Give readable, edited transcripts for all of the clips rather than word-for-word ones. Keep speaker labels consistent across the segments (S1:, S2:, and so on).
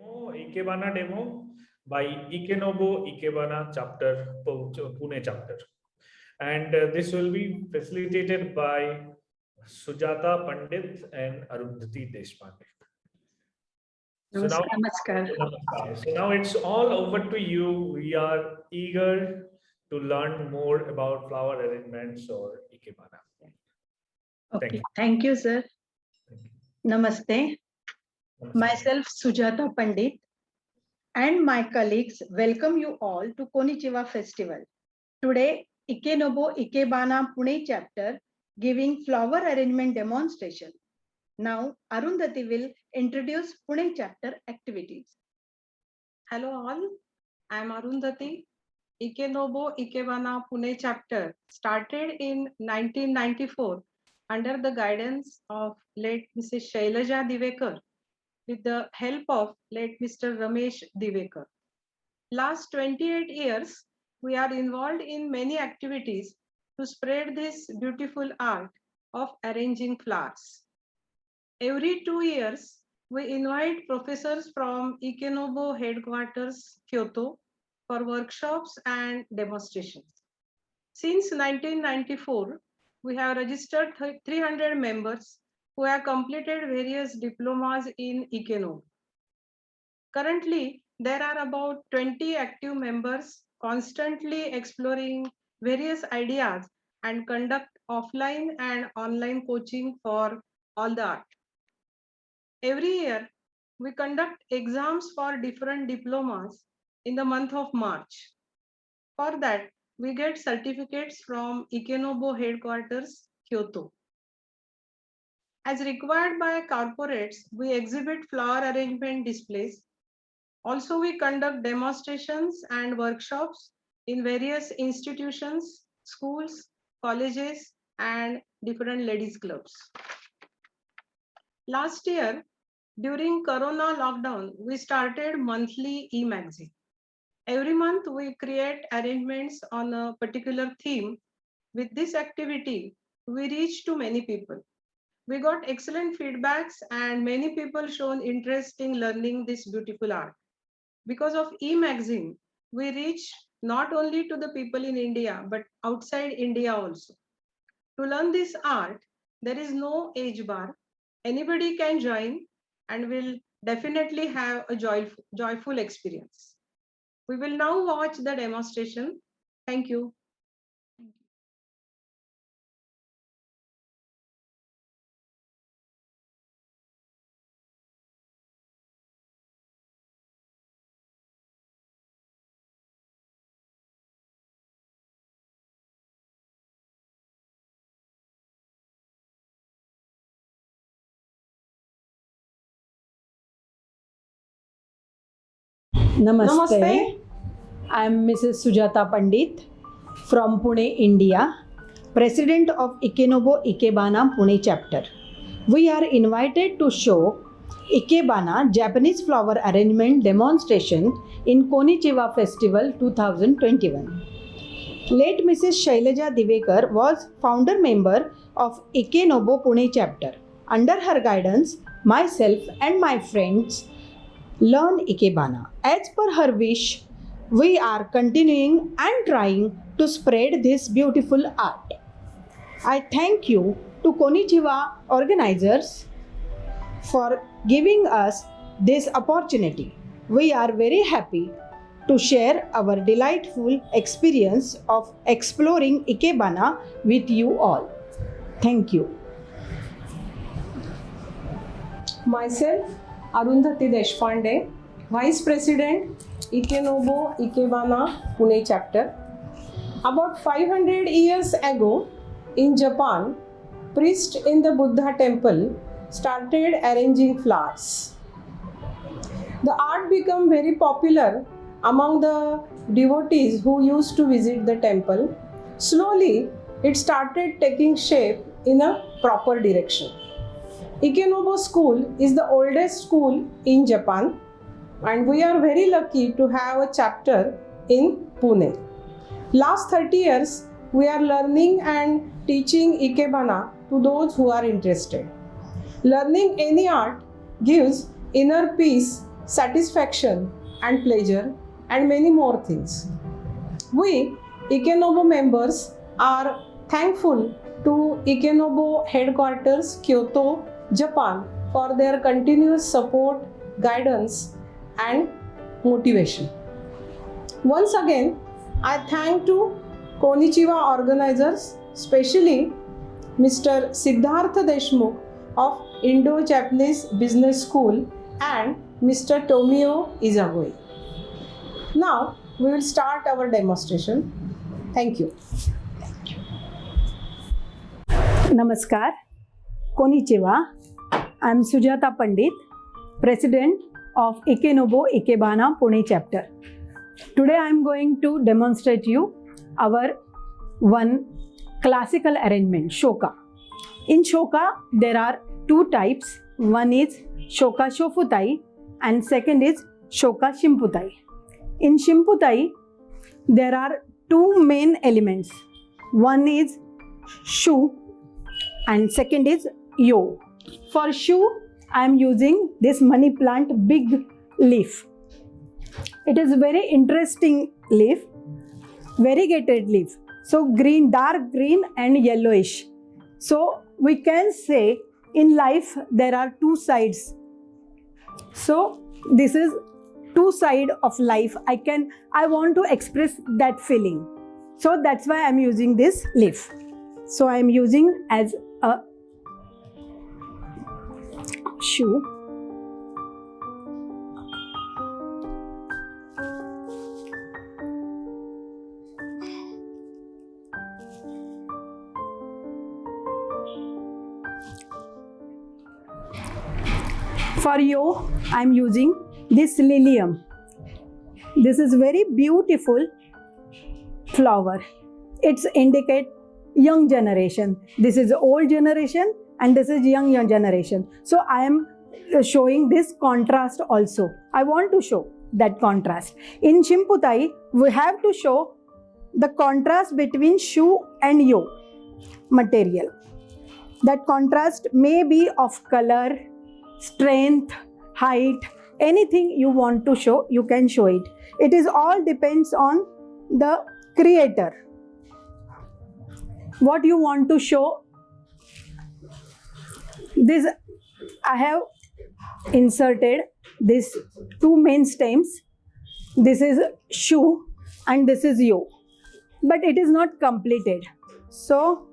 S1: Ikebana demo by Ikenobo Ikebana chapter, Pune chapter. And this will be facilitated by Sujata Pandit and Arundhati Deshpande. So now, so now it's all over to you. We are eager to learn more about flower arrangements or Ikebana.
S2: Okay, thank you, sir. Namaste. Myself, Sujata Pandit, and my colleagues welcome you all to Konichiwa Festival. Today, Ikenobo Ikebana Pune chapter giving flower arrangement demonstration. Now, Arundhati will introduce Pune chapter activities.
S3: Hello all, I am Arundhati. Ikenobo Ikebana Pune chapter started in 1994 under the guidance of late Mrs. Shailaja Divekar with the help of late Mr. Ramesh Divekar. Last 28 years, we are involved in many activities to spread this beautiful art of arranging flowers. Every 2 years, we invite professors from Ikenobo headquarters, Kyoto, for workshops and demonstrations. Since 1994, we have registered 300 members who have completed various diplomas in Ikenobo. Currently, there are about 20 active members constantly exploring various ideas and conduct offline and online coaching for all the art. Every year, we conduct exams for different diplomas in the month of March. For that, we get certificates from Ikenobo headquarters, Kyoto. As required by corporates, we exhibit flower arrangement displays. Also, we conduct demonstrations and workshops in various institutions, schools, colleges, and different ladies' clubs. Last year, during Corona lockdown, we started monthly e-magazine. Every month, we create arrangements on a particular theme. With this activity, we reach to many people. We got excellent feedbacks and many people shown interest in learning this beautiful art. Because of e-magazine, we reach not only to the people in India, but outside India also. To learn this art, there is no age bar. Anybody can join and will definitely have a joyful experience. We will now watch the demonstration. Thank you.
S4: Namaste. I am Mrs. Sujata Pandit from Pune, India, President of Ikenobo Ikebana Pune chapter. We are invited to show Ikebana Japanese flower arrangement demonstration in Konichiwa Festival 2021. Late Mrs. Shailaja Divekar was founder member of Ikenobo Pune chapter. Under her guidance, myself and my friends learn Ikebana. As per her wish, we are continuing and trying to spread this beautiful art. I thank you to Konichiwa organizers for giving us this opportunity. We are very happy to share our delightful experience of exploring Ikebana with you all. Thank you.
S3: Myself, Arundhati Deshpande, Vice President, Ikenobo Ikebana Pune chapter. About 500 years ago, in Japan, priests in the Buddha temple started arranging flowers. The art became very popular among the devotees who used to visit the temple. Slowly, it started taking shape in a proper direction. Ikenobo school is the oldest school in Japan, and we are very lucky to have a chapter in Pune. Last 30 years, we are learning and teaching Ikebana to those who are interested. Learning any art gives inner peace, satisfaction and pleasure, and many more things. We Ikenobo members are thankful to Ikenobo headquarters, Kyoto, Japan, for their continuous support, guidance, and motivation. Once again, I thank to Konichiwa organizers, especially Mr. Siddhartha Deshmukh of Indo-Japanese Business School and Mr. Tomio Izagoi. Now, we will start our demonstration. Thank you.
S4: Namaskar. Konnichiwa. I am Sujata Pandit, President of Ikenobo Ikebana Pune chapter. Today I am going to demonstrate you our one classical arrangement, shoka. In shoka, there are two types. One is shoka shofutai and second is shoka shimputai. In shimputai, there are two main elements. One is shu and second is yo. For shu, I am using this money plant big leaf. It is very interesting leaf, variegated leaf. So green, dark green and yellowish. So we can say in life there are two sides. So this is two sides of life. I want to express that feeling. So that's why I'm using this leaf. So I'm using as a shoe. For yo, I am using this lilium. This is very beautiful flower. It's indicate young generation. This is old generation and this is young generation. So I am showing this contrast also. I want to show that contrast. In Shimputai, we have to show the contrast between shu and yo material. That contrast may be of color, strength, height, anything you want to show, you can show it. It is all depends on the creator. What you want to show. This I have inserted these two main stems. This is shu and this is yo. But it is not completed. So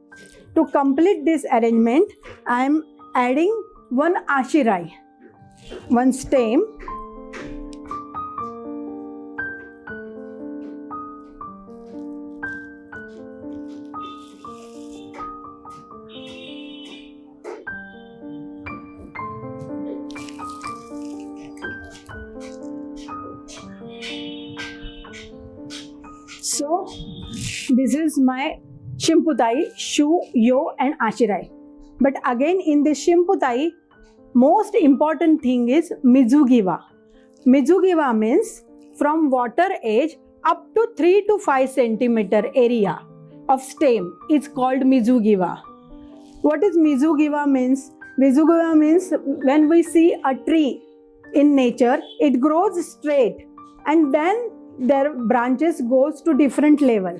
S4: to complete this arrangement, I am adding one ashirai, one stem. So this is my Shimputai, shu, yo and ashirai. But again in this Shimputai, most important thing is Mizugiwa. Mizugiwa means from water edge up to 3 to 5 centimeter area of stem is called Mizugiwa. What is Mizugiwa means? Mizugiwa means when we see a tree in nature, it grows straight and then their branches goes to different level.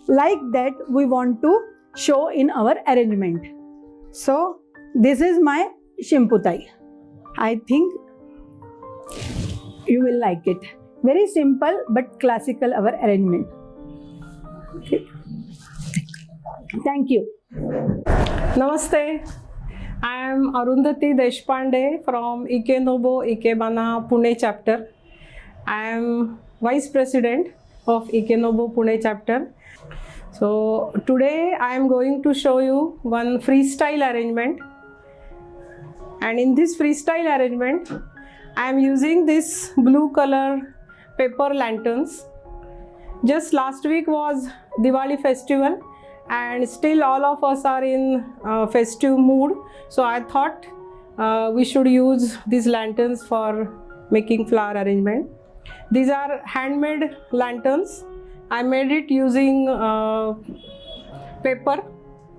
S4: Like that we want to show in our arrangement. So this is my Shimputai. I think you will like it. Very simple but classical our arrangement. Okay. Thank you.
S3: Namaste. I am Arundhati Deshpande from Ikenobo Ikebana Pune chapter. I am Vice President of Ikenobo Pune chapter. So today I am going to show you one freestyle arrangement. And in this freestyle arrangement, I am using this blue color paper lanterns. Just last week was Diwali festival and still all of us are in festive mood. So I thought we should use these lanterns for making flower arrangement. These are handmade lanterns. I made it using paper,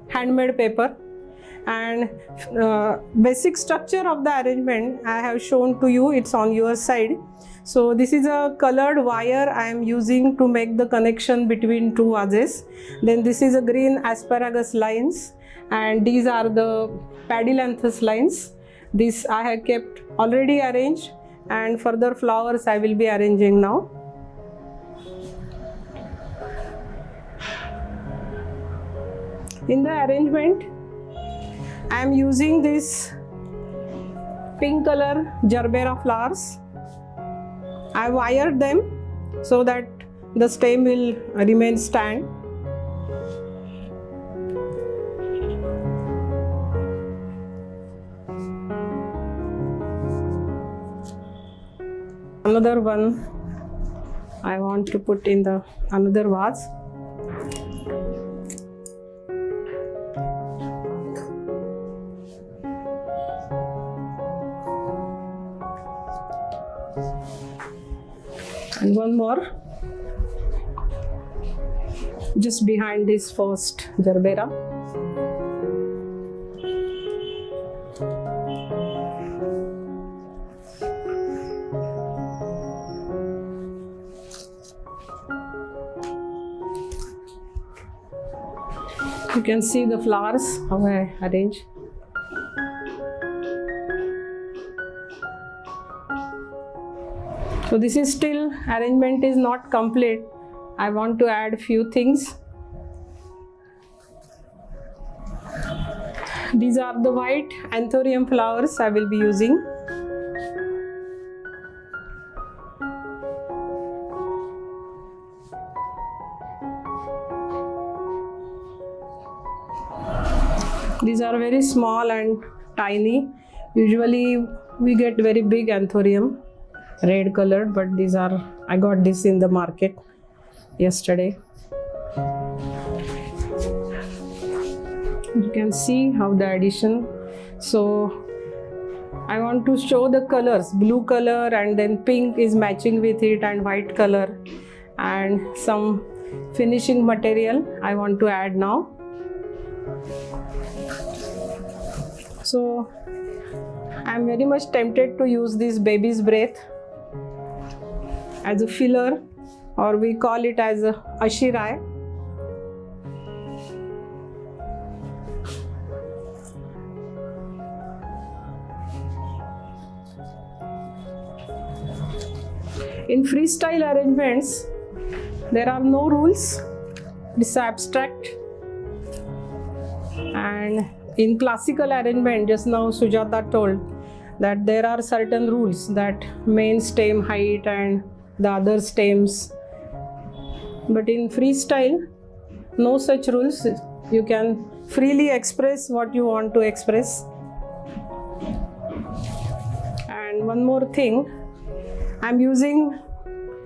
S3: handmade paper. And basic structure of the arrangement I have shown to you, it's on your side. So this is a colored wire I am using to make the connection between two vases. Then this is a green asparagus lines, and these are the padilanthus lines. This I have kept already arranged, and further flowers I will be arranging now. In the arrangement, I am using this pink color gerbera flowers. I wired them so that the stem will remain stand. Another one I want to put in the another vase. And one more just behind this first gerbera. You can see the flowers, how I arrange. So this is still, arrangement is not complete. I want to add few things. These are the white anthurium flowers I will be using. These are very small and tiny. Usually we get very big anthurium, red colored, but these are, I got this in the market yesterday. You can see how the addition. So I want to show the colors, blue color and then pink is matching with it and white color, and some finishing material I want to add now. So I'm very much tempted to use this baby's breath as a filler, or we call it as a ashirai. In freestyle arrangements, there are no rules. It's abstract. And in classical arrangement, just now Sujata told that there are certain rules, that main stem height and the other stems. But in freestyle, no such rules. You can freely express what you want to express. And one more thing, I'm using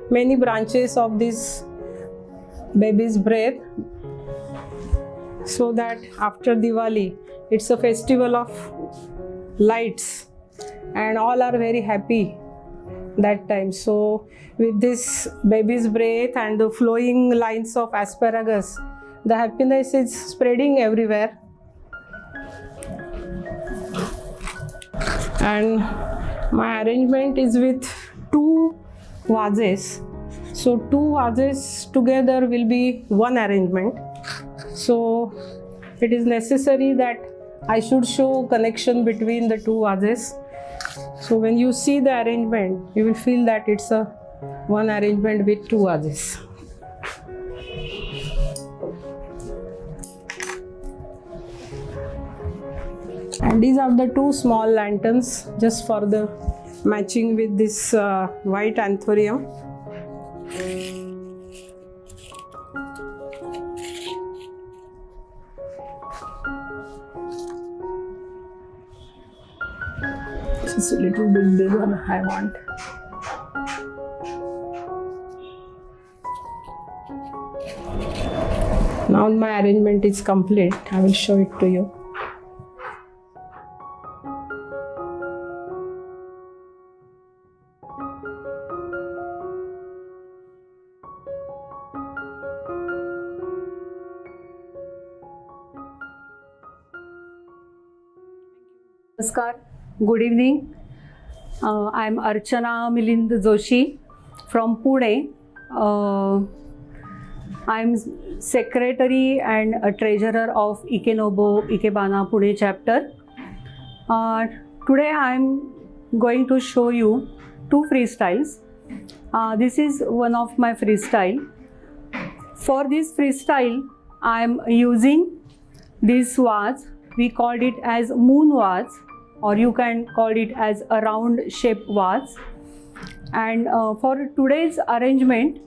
S3: many branches of this baby's breath so that after Diwali, it's a festival of lights and all are very happy that time. So with this baby's breath and the flowing lines of asparagus, the happiness is spreading everywhere. And my arrangement is with two vases. So two vases together will be one arrangement. So it is necessary that I should show connection between the two vases. So when you see the arrangement, you will feel that it's a one arrangement with two vases. And these are the two small lanterns just for the matching with this white anthurium. It's a little bit bigger, I want. Now my arrangement is complete. I will show it to you.
S5: Namaskar, good evening. I am Archana Milind Joshi from Pune. I am secretary and a treasurer of Ikenobo Ikebana Pune chapter. Today I am going to show you two freestyles. This is one of my freestyle. For this freestyle, I am using this vase. We called it as moon vase, or you can call it as a round shape vase. And for today's arrangement,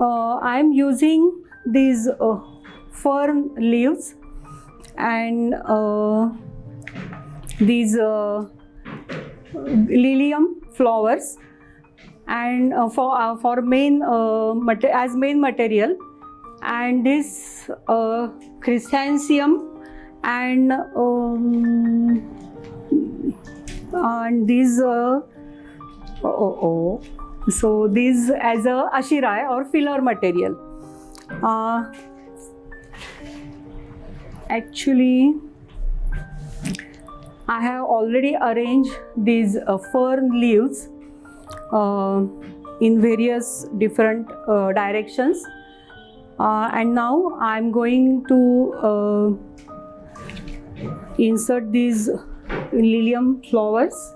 S5: I am using these fern leaves and these lilium flowers, and for main as main material, and this chrysanthemum and these so these as a ashirai or filler material. Actually, I have already arranged these fern leaves in various different directions, and now I am going to insert these lilium flowers.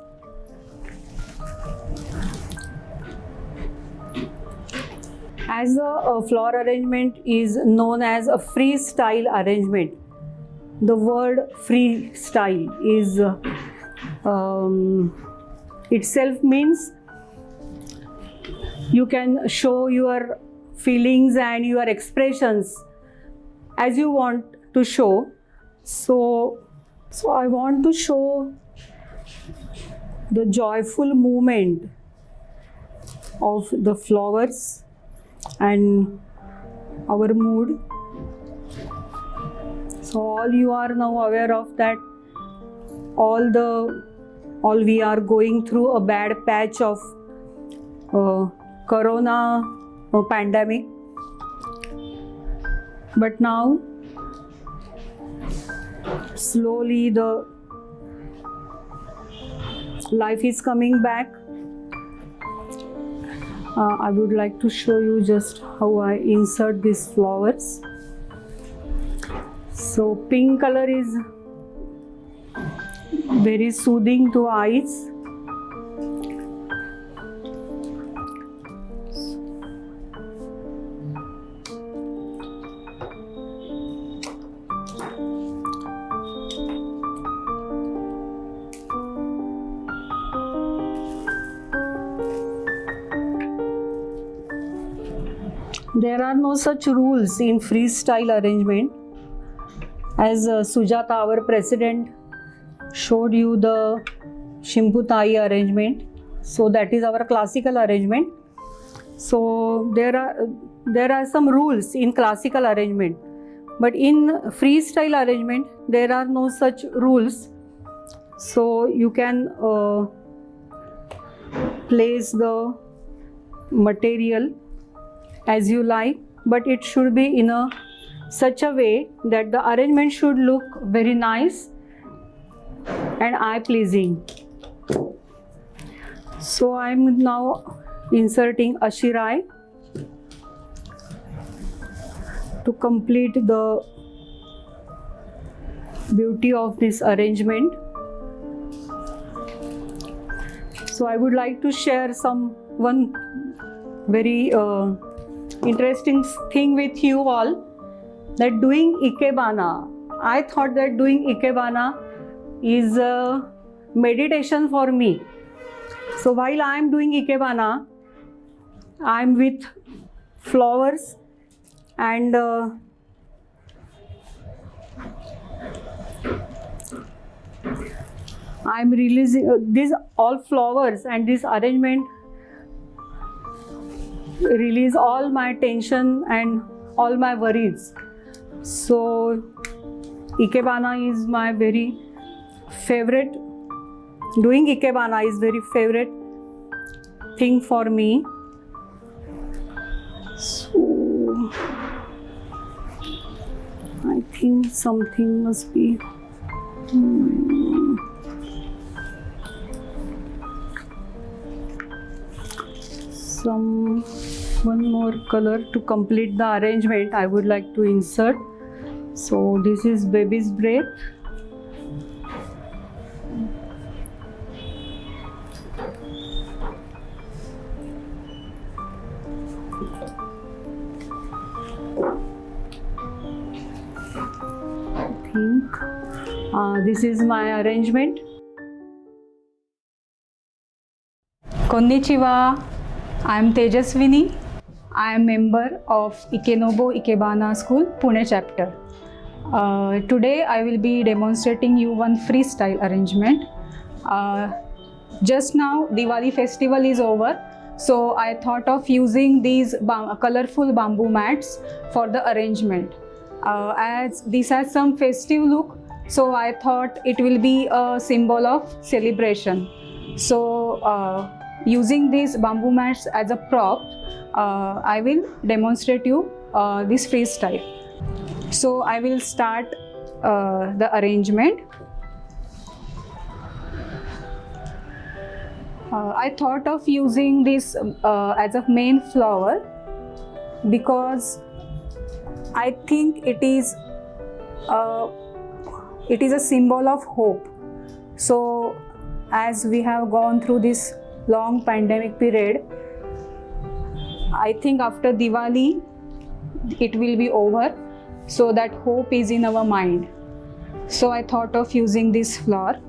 S5: As the flower arrangement is known as a freestyle arrangement, the word freestyle is itself means you can show your feelings and your expressions as you want to show. So I want to show the joyful movement of the flowers and our mood. So all you are now aware of that all we are going through a bad patch of corona pandemic, but now slowly the life is coming back. I would like to show you just how I insert these flowers. So pink color is very soothing to eyes. There are no such rules in freestyle arrangement. As Sujata, our president, showed you the Shimputai arrangement. So that is our classical arrangement. So there are some rules in classical arrangement, but in freestyle arrangement there are no such rules. So you can place the material as you like, but it should be in such a way that the arrangement should look very nice and eye pleasing. So I am now inserting ashirai to complete the beauty of this arrangement. So I would like to share one very interesting thing with you all, that doing Ikebana, I thought that doing Ikebana is a meditation for me. So while I am doing Ikebana, I am with flowers and I am releasing these all flowers, and this arrangement release all my tension and all my worries. So Ikebana is my very favorite. Doing Ikebana is very favorite thing for me. So I think something must be some one more color to complete the arrangement I would like to insert. So this is baby's breath. I think this is my arrangement. Konnichiwa, I am Tejaswini. I am member of Ikenobo Ikebana School, Pune chapter. Today I will be demonstrating you one freestyle arrangement. Just now Diwali festival is over, so I thought of using these colorful bamboo mats for the arrangement. As this has some festive look, so I thought it will be a symbol of celebration. So using these bamboo mats as a prop, I will demonstrate you this freestyle. So I will start the arrangement. I thought of using this as a main flower because I think it is a symbol of hope. So as we have gone through this long pandemic period, I think after Diwali it will be over, so that hope is in our mind. So I thought of using this flower.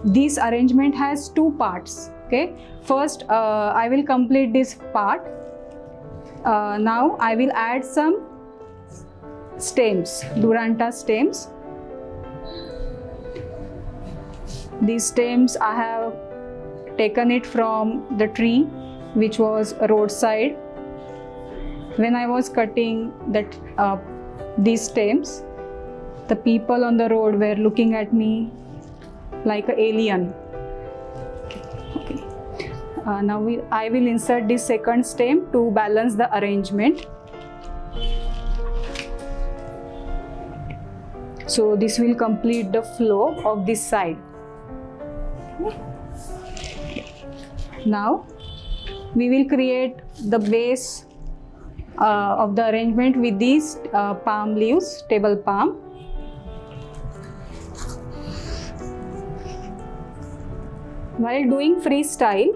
S5: This arrangement has two parts. Okay, first I will complete this part. Now I will add some stems, Duranta stems. These stems I have taken it from the tree which was roadside. When I was cutting these stems, the people on the road were looking at me like an alien. Okay. Now I will insert this second stem to balance the arrangement. So this will complete the flow of this side. Now we will create the base of the arrangement with these palm leaves, table palm. While doing freestyle,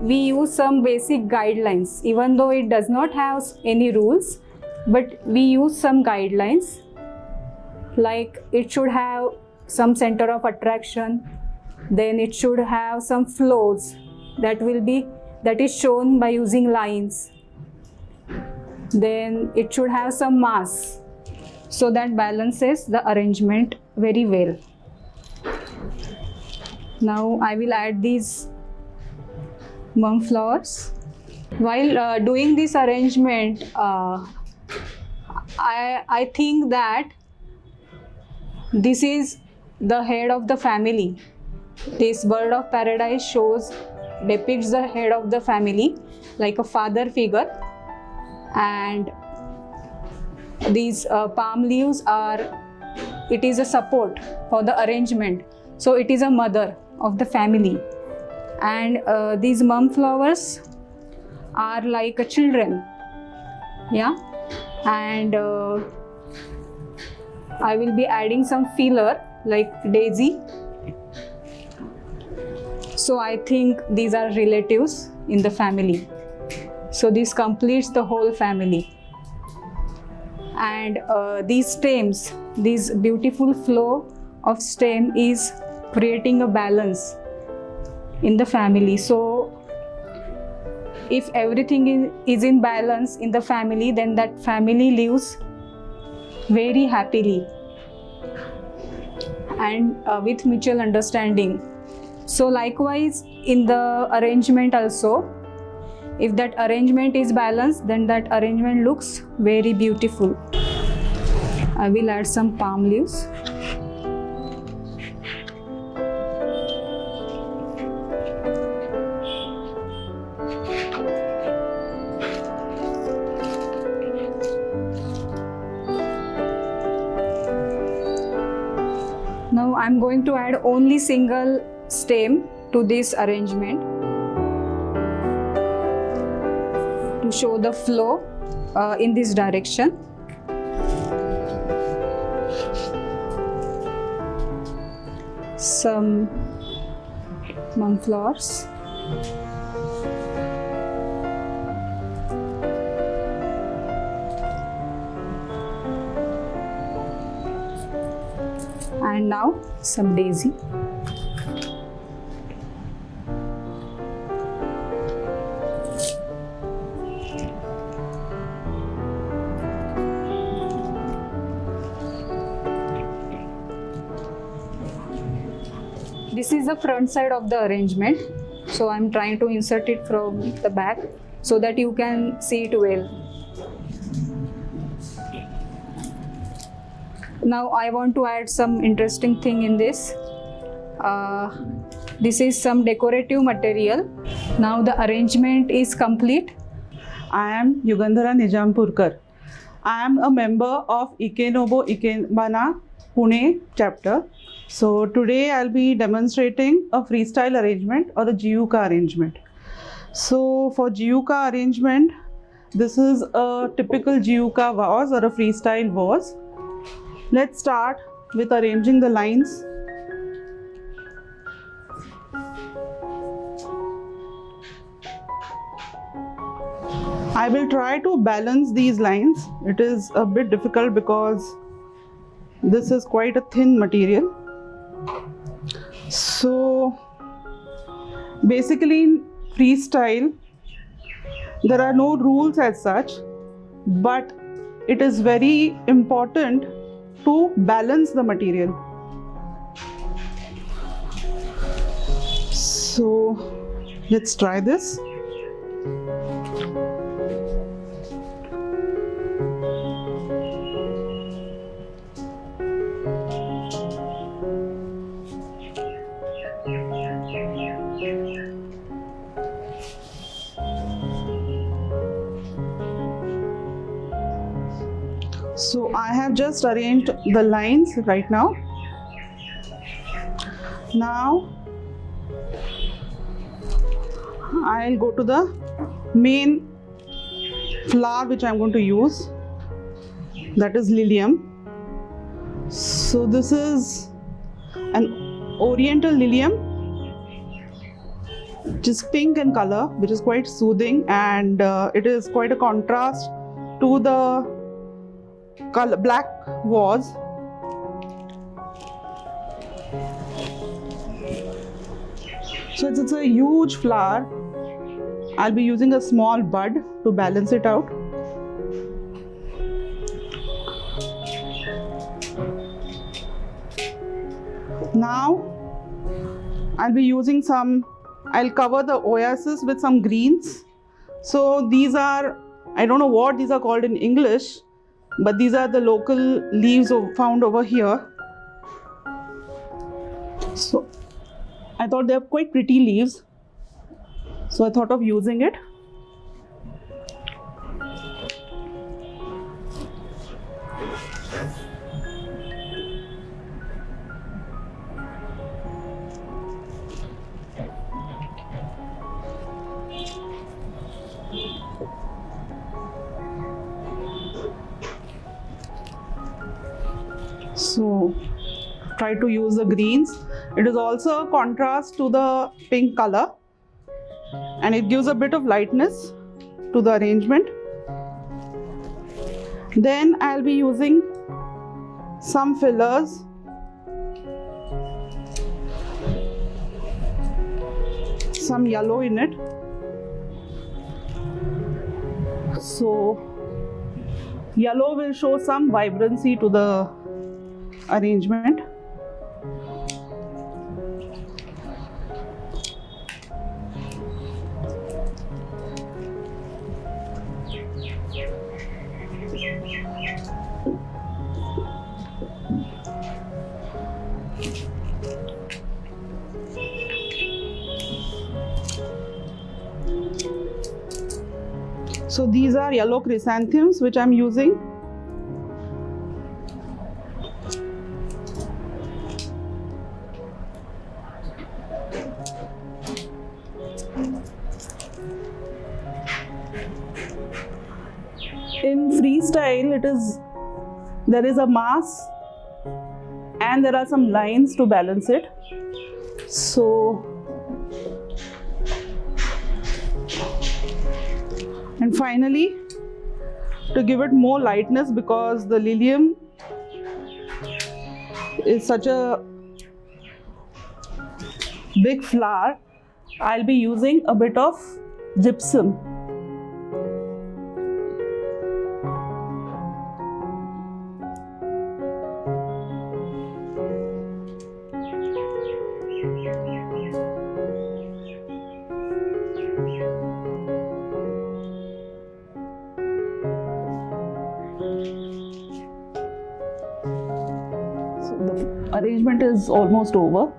S5: we use some basic guidelines, even though it does not have any rules, but we use some guidelines, like it should have some center of attraction, then it should have some flows that is shown by using lines, then it should have some mass, so that balances the arrangement very well. Now I will add these mum flowers. While doing this arrangement, I think that this is the head of the family. This bird of paradise depicts the head of the family like a father figure, and these palm leaves it is a support for the arrangement. So it is a mother of the family, and these mum flowers are like children. Yeah, and I will be adding some filler like daisy. So I think these are relatives in the family. So this completes the whole family. And these stems, this beautiful flow of stem is creating a balance in the family. So if everything is in balance in the family, then that family lives very happily and with mutual understanding. So likewise in the arrangement also, if that arrangement is balanced, then that arrangement looks very beautiful. I will add some palm leaves. Now I am going to add only single stem to this arrangement.
S6: to show the flow in this direction. Some monk flowers. And now some daisy. This is the front side of the arrangement. So I'm trying to insert it from the back so that you can see it well. Now I want to add some interesting thing in this. This is some decorative material. Now the arrangement is complete.
S7: I am Yugandhara Nijampurkar. I am a member of Ikenobo Ikebana Pune chapter. So today I'll be demonstrating a freestyle arrangement or the Jiuka arrangement. So for Jiuka arrangement, this is a typical Jiuka vase or a freestyle vase. Let's start with arranging the lines. I will try to balance these lines. It is a bit difficult because this is quite a thin material. So basically in freestyle, there are no rules as such, but it is very important to balance the material. So let's try this. So I have just arranged the lines right now. Now I'll go to the main flower which I'm going to use, that is lilium. So this is an oriental lilium, which is pink in color, which is quite soothing, and it is quite a contrast to the color black vase. So it's a huge flower. I'll be using a small bud to balance it out. Now I'll be using I'll cover the oasis with some greens. So these are, I don't know what these are called in English, but these are the local leaves found over here. So I thought they are quite pretty leaves, so I thought of using it. So try to use the greens. It is also a contrast to the pink color, and it gives a bit of lightness to the arrangement. Then I'll be using some fillers. Some yellow in it. So yellow will show some vibrancy to the arrangement. So these are yellow chrysanthemums which I'm using. In freestyle, there is a mass and there are some lines to balance it. So, and finally, to give it more lightness, because the lilium is such a big flower, I'll be using a bit of gypsum. So the arrangement is almost over.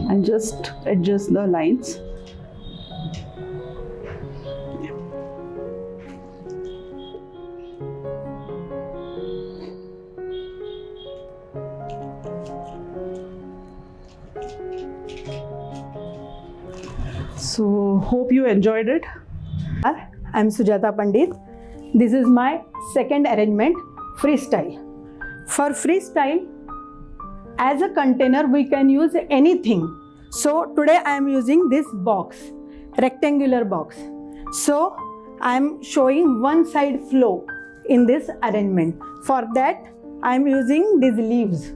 S7: And just adjust the lines. So hope you enjoyed it.
S4: I'm Sujata Pandit. This is my second arrangement, freestyle. For freestyle, as a container we can use anything. So today I am using this box, rectangular box. So I am showing one side flow in this arrangement. For that I am using these leaves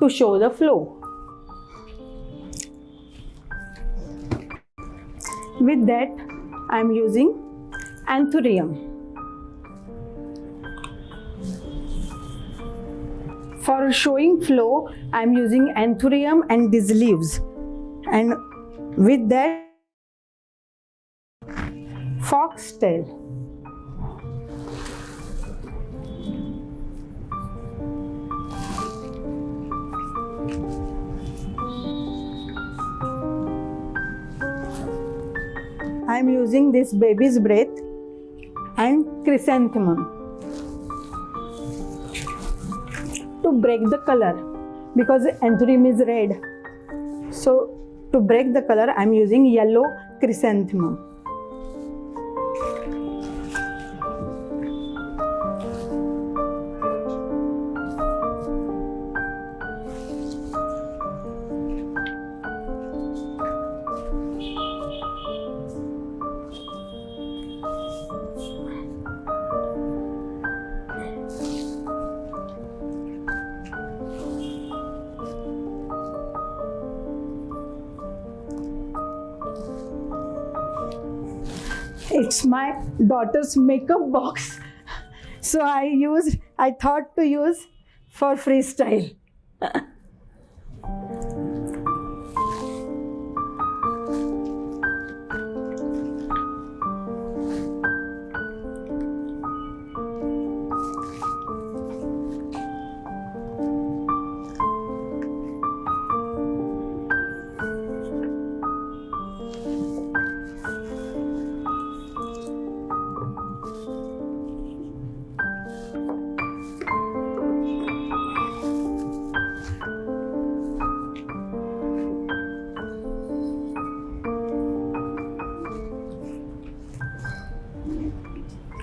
S4: to show the flow. With that I am using anthurium. For showing flow, I am using anthurium and these leaves. And with that, foxtail. I am using this baby's breath and chrysanthemum to break the color, because anthurium is red. So to break the color, I am using yellow chrysanthemum. It's my daughter's makeup box. So I thought to use for freestyle.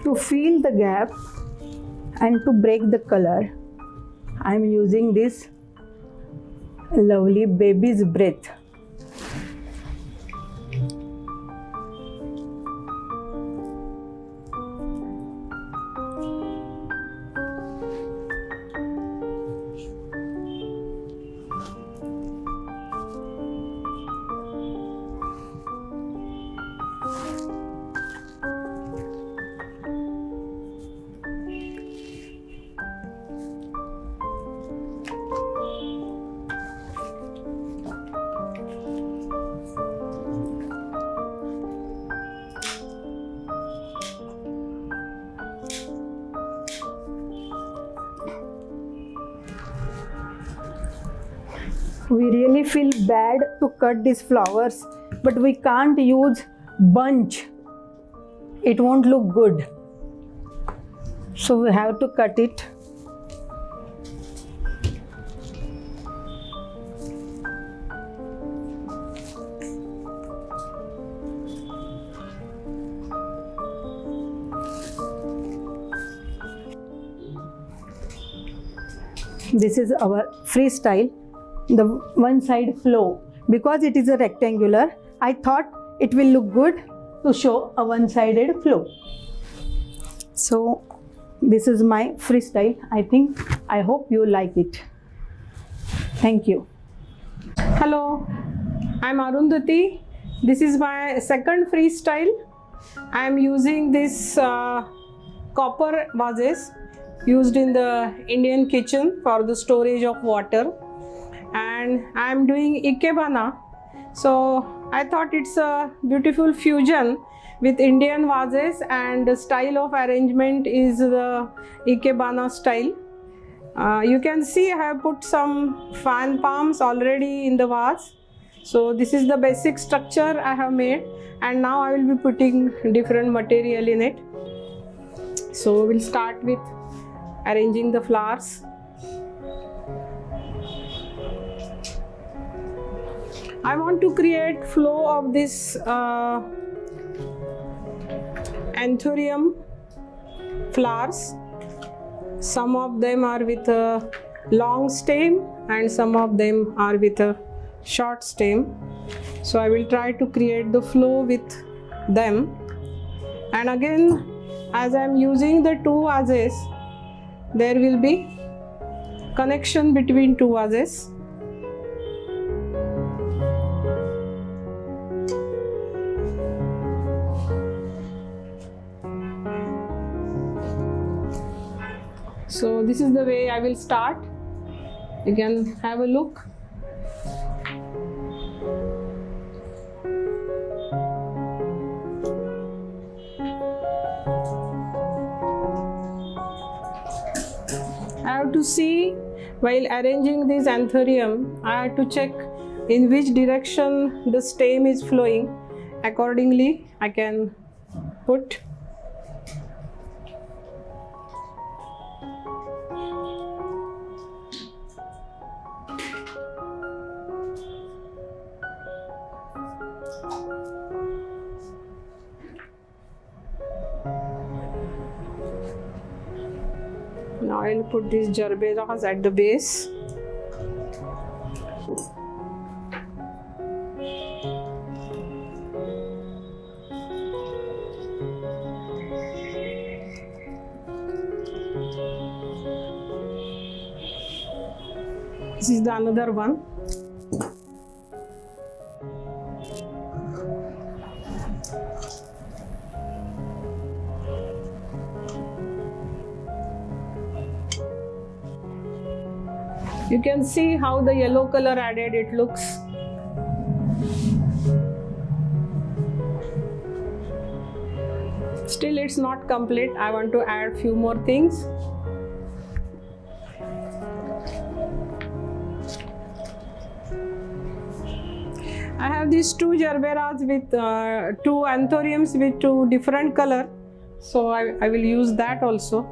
S4: To fill the gap and to break the color, I am using this lovely baby's breath. We really feel bad to cut these flowers, but we can't use bunch. It won't look good. So we have to cut it. This is our freestyle, the one side flow. Because it is a rectangular, I thought it will look good to show a one-sided flow. So this is my freestyle. I hope you like it. Thank you.
S3: Hello, I'm Arundhati. This is my second freestyle. I am using this copper vases used in the Indian kitchen for the storage of water, and I am doing ikebana. So I thought it's a beautiful fusion with Indian vases, and the style of arrangement is the ikebana style. You can see I have put some fan palms already in the vase. So this is the basic structure I have made, and now I will be putting different material in it. So we'll start with arranging the flowers. I want to create flow of this anthurium flowers. Some of them are with a long stem and some of them are with a short stem. So I will try to create the flow with them. And again, as I am using the two vases, there will be connection between two vases. So this is the way I will start. You can have a look. I have to see while arranging this anthurium, I have to check in which direction the stem is flowing. Accordingly, I can put. Now I will put these gerberas at the base. This is the another one. You can see how the yellow color added it looks. Still it's not complete. I want to add few more things. I have these two gerberas with two anthuriums with two different color. So I will use that also.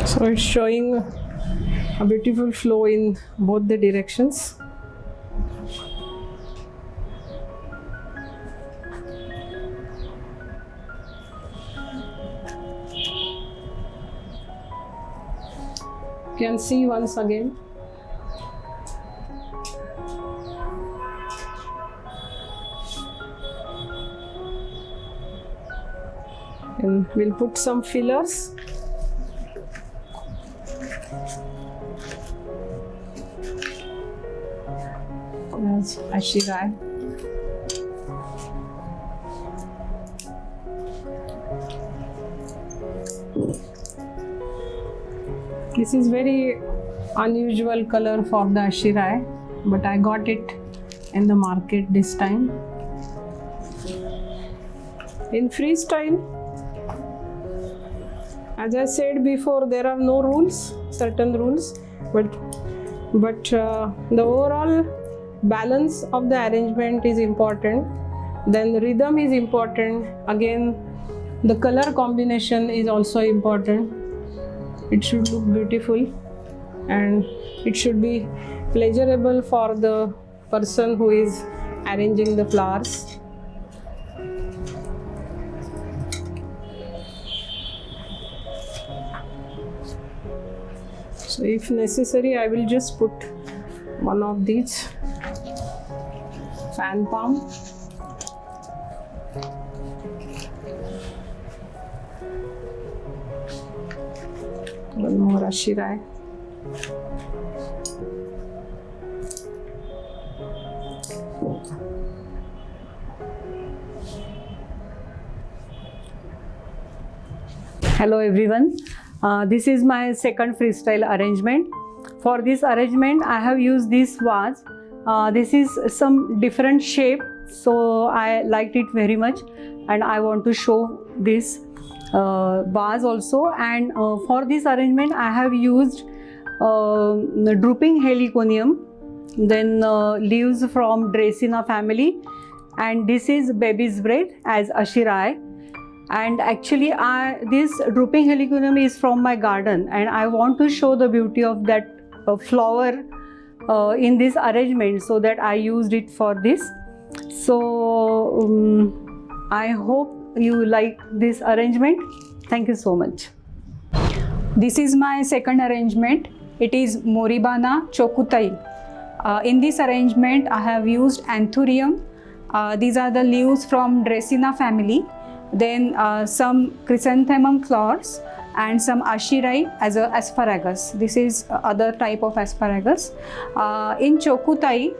S3: So it's showing a beautiful flow in both the directions. You can see once again. And we'll put some fillers. That's ashirai. This is very unusual color for the ashirai, but I got it in the market this time.
S8: In freestyle, as I said before, there are no rules, certain rules, but the overall balance of the arrangement is important. Then the rhythm is important. Again, the color combination is also important. It should look beautiful and it should be pleasurable for the person who is arranging the flowers. So if necessary, I will just put one of these fan palm. One more ashirai.
S5: Hello everyone. This is my second freestyle arrangement. For this arrangement, I have used this vase. This is some different shape, so I liked it very much, and I want to show this vase also. And for this arrangement, I have used drooping heliconium, then leaves from Dracaena family, and this is baby's breath as ashirai. And actually this drooping heliconium is from my garden, and I want to show the beauty of that flower in this arrangement, so that I used it for this. So I hope you like this arrangement. Thank you so much.
S6: This is my second arrangement. It is Moribana Chokutai. In this arrangement, I have used anthurium. These are the leaves from Dracaena family. Then some chrysanthemum flowers and some ashirai as a asparagus. This is other type of asparagus. In Chokutai,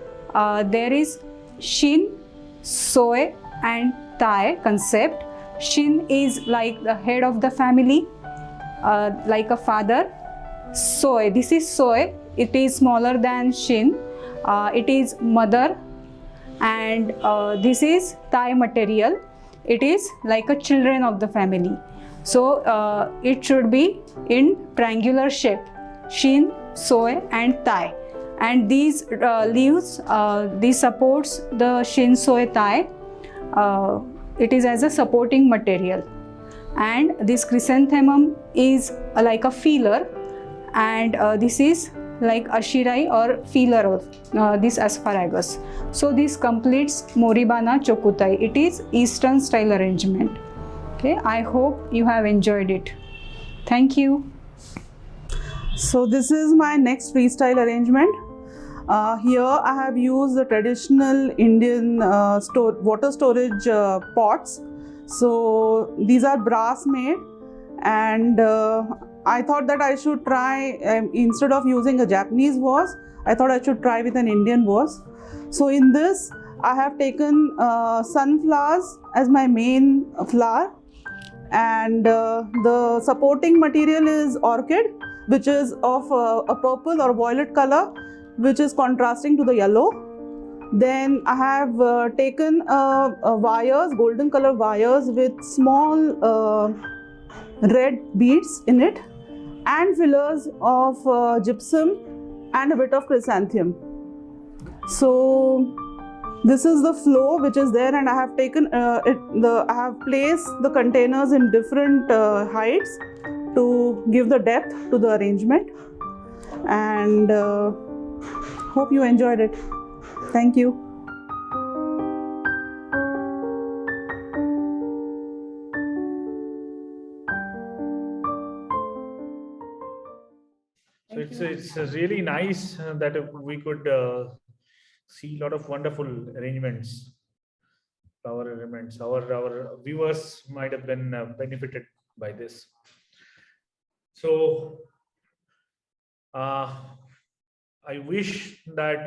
S6: there is Shin, Soe and Tai concept. Shin is like the head of the family, like a father. Soe, this is Soe. It is smaller than Shin. It is mother. And this is Tai material. It is like a children of the family. So it should be in triangular shape, Shin, Soe and Tai. And these leaves, this supports the Shin, Soe, Tai. It is as a supporting material. And this chrysanthemum is like a feeler, and this is like ashirai or feeler of this asparagus. So this completes Moribana Chokutai. It is Eastern style arrangement. Okay, I hope you have enjoyed it. Thank you.
S7: So this is my next freestyle arrangement. Here I have used the traditional Indian water storage pots. So these are brass made, and I thought that I should try, instead of using a Japanese vase, I thought I should try with an Indian vase. So in this, I have taken sunflowers as my main flower, and the supporting material is orchid, which is of a purple or violet color, which is contrasting to the yellow. Then I have taken wires, golden color wires with small red beads in it, and fillers of gypsum and a bit of chrysanthemum. So this is the flow which is there, and I have taken I have placed the containers in different heights to give the depth to the arrangement, and hope you enjoyed it. Thank you.
S1: So it's really nice that we could see a lot of wonderful arrangements, flower arrangements. Our viewers might have been benefited by this. So I wish that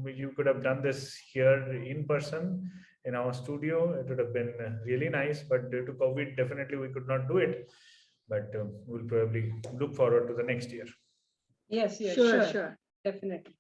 S1: you could have done this here in person in our studio. It would have been really nice, but due to COVID, definitely we could not do it. But we'll probably look forward to the next year.
S3: Yes, yes,
S2: Sure.
S3: definitely.